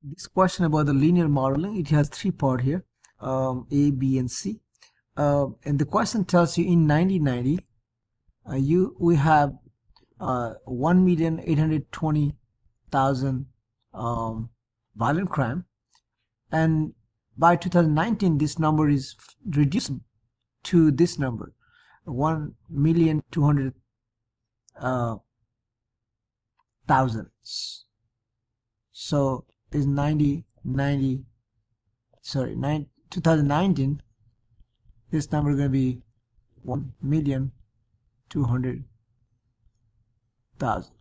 This question about the linear modeling, it has three parts here, A, B, and C. And the question tells you in 1990, we have 1,820,000 violent crime, and by 2019 this number is reduced to this number, 1,200,000. So is 2019, this number is going to be 1,200,000.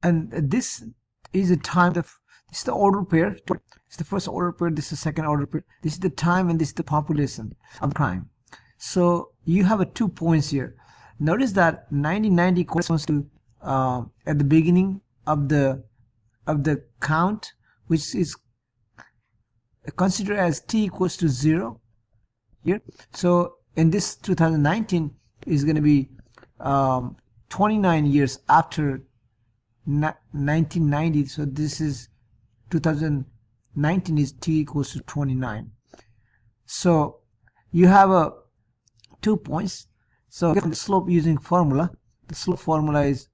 And this is the time this is the order pair. It's the first order pair, this is the second order pair, this is the time, and this is the population of crime. So you have 2 points here. Notice that 1990 corresponds to at the beginning of the count, which is considered as t equals to 0 here. So in this 2019 is going to be 29 years after 1990. So this is 2019 is t equals to 29. So you have 2 points. So get the slope using formula. The slope formula is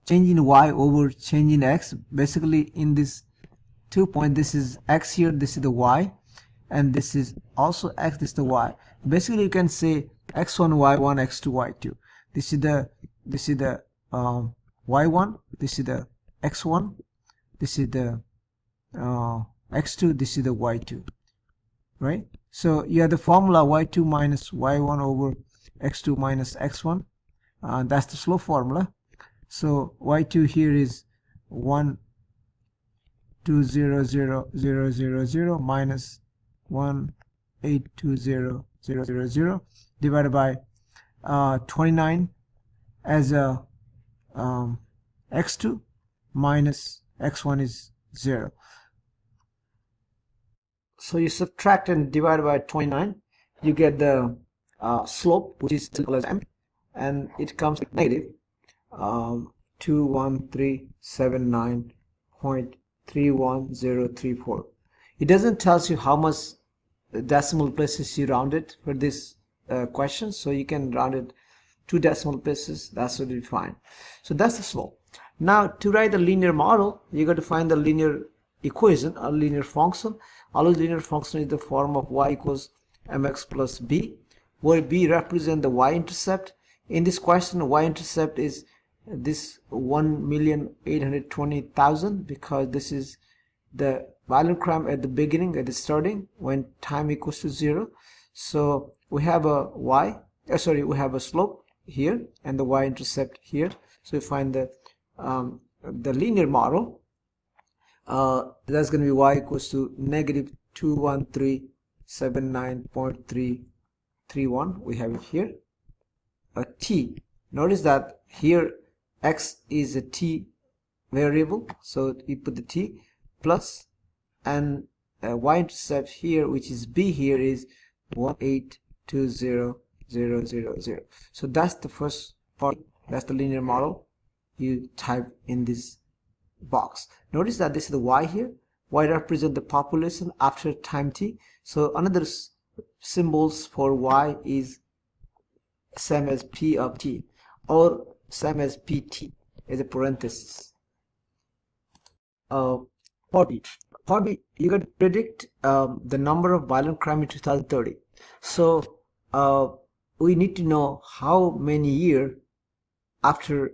change in y over change in x. Basically in this 2 point, this is x here, this is the y, and this is also x, this is the y. Basically you can say x1 y1 x2 y2. This is the y1, this is the x1, this is the x2, this is the y2, right? So you have the formula y2 minus y1 over x2 minus x1. That's the slope formula. So y2 here is 1,200,000 minus 1,820,000 divided by 29 as a x2 minus x1 is 0. So you subtract and divide by 29, you get the slope, which is equal as m, and it comes to negative 21379.31034. It doesn't tell you how much decimal places you rounded for this question, so you can round it 2 decimal places. That's what you find. So that's the slope. Now to write the linear model, you got to find the linear equation, a linear function. Always linear function is the form of y equals mx plus b, where b represents the y-intercept. In this question, y-intercept is this 1,820,000 because this is the violent crime at the beginning, at the starting, when time equals to 0. So we have a we have a slope here and the y-intercept here. So we find the linear model. That's going to be y equals to negative 21379.331. We have it here. T. Notice that here x is a t variable, so we put the t plus, and y-intercept here, which is b here, is 1,820,000. So that's the first part. That's the linear model you type in this box. Notice that this is the y here. Y represents the population after time t. So another symbols for y is same as p of t, or same as pt as a parenthesis. Part B, you got to predict the number of violent crime in 2030. So we need to know how many years after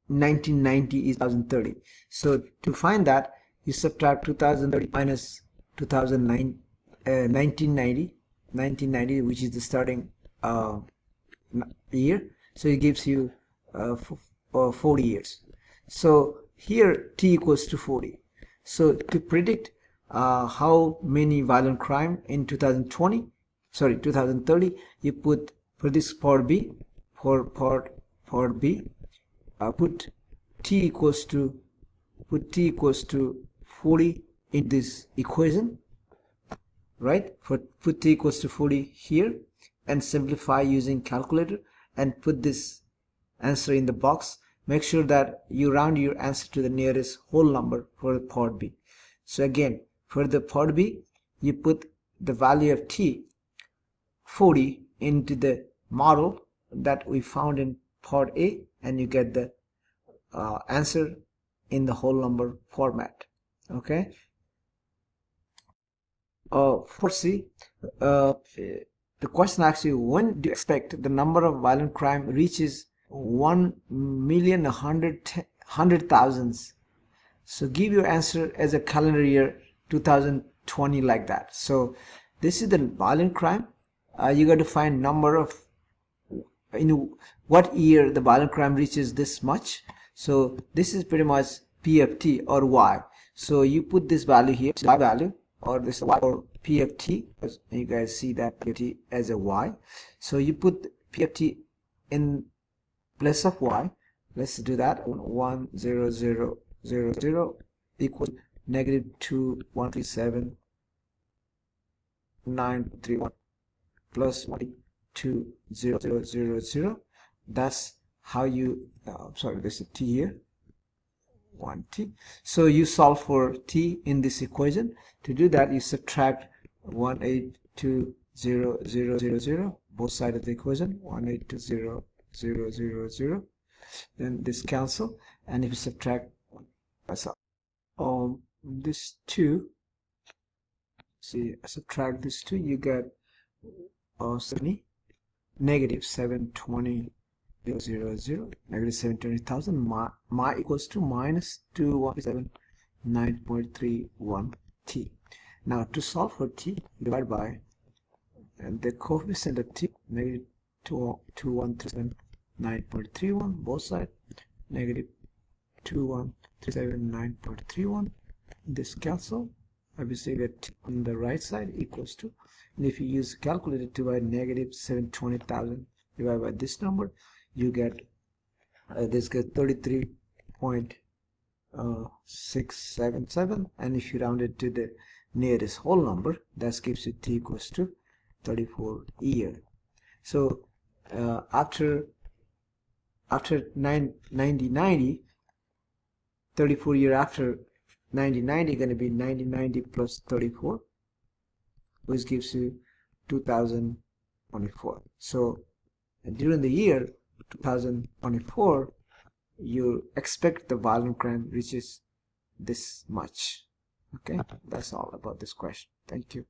1990 is 2030. So to find that, you subtract 2030 minus 1990, which is the starting year. So it gives you 40 years. So here t equals to 40. So to predict how many violent crime in 2030, you put for this part B, part B, put t equals to 40 in this equation, right? Put t equals to 40 here and simplify using calculator and put this answer in the box. make sure that you round your answer to the nearest whole number for part B. So again, for the part B, you put the value of t 40 into the model that we found in part A, and you get the answer in the whole number format. Okay. For C, the question asks you, when do you expect the number of violent crime reaches 1,100,000? So give your answer as a calendar year 2020, like that. So this is the violent crime. You got to find number of, what year the violent crime reaches this much. So this is pretty much P of t or y. So you put this value here, y value, or this y, or P of t, because you guys see that P of t as a y. So you put P of t in place of y. Let's do that. 1 0 0 0 0 equals negative 2 1 3 7 9 3 1 plus 1 2 0 0 0 0. That's how you sorry, this is t here, 1t. So you solve for t in this equation. To do that, you subtract 1820000, both sides of the equation, 1820000. Then this cancel, and if you subtract this 2, see, subtract this 2, you get 70, negative 720 0 negative 720,000. My equals to minus 2179.31 t. Now to solve for t, divide by the coefficient of t, negative 2139.31, both sides, negative 21379.31. This cancel. Obviously get t on the right side equals to, and if you use calculator to divide negative 720,000 divided by this number, you get this get 33.677, and if you round it to the nearest whole number, that gives you t equals to 34 year. So after 9090, 34 year after 9090 going to be 9090 plus 34, which gives you 2024. So during the year 2024, you expect the violent crime reaches this much. Okay, that's all about this question. Thank you.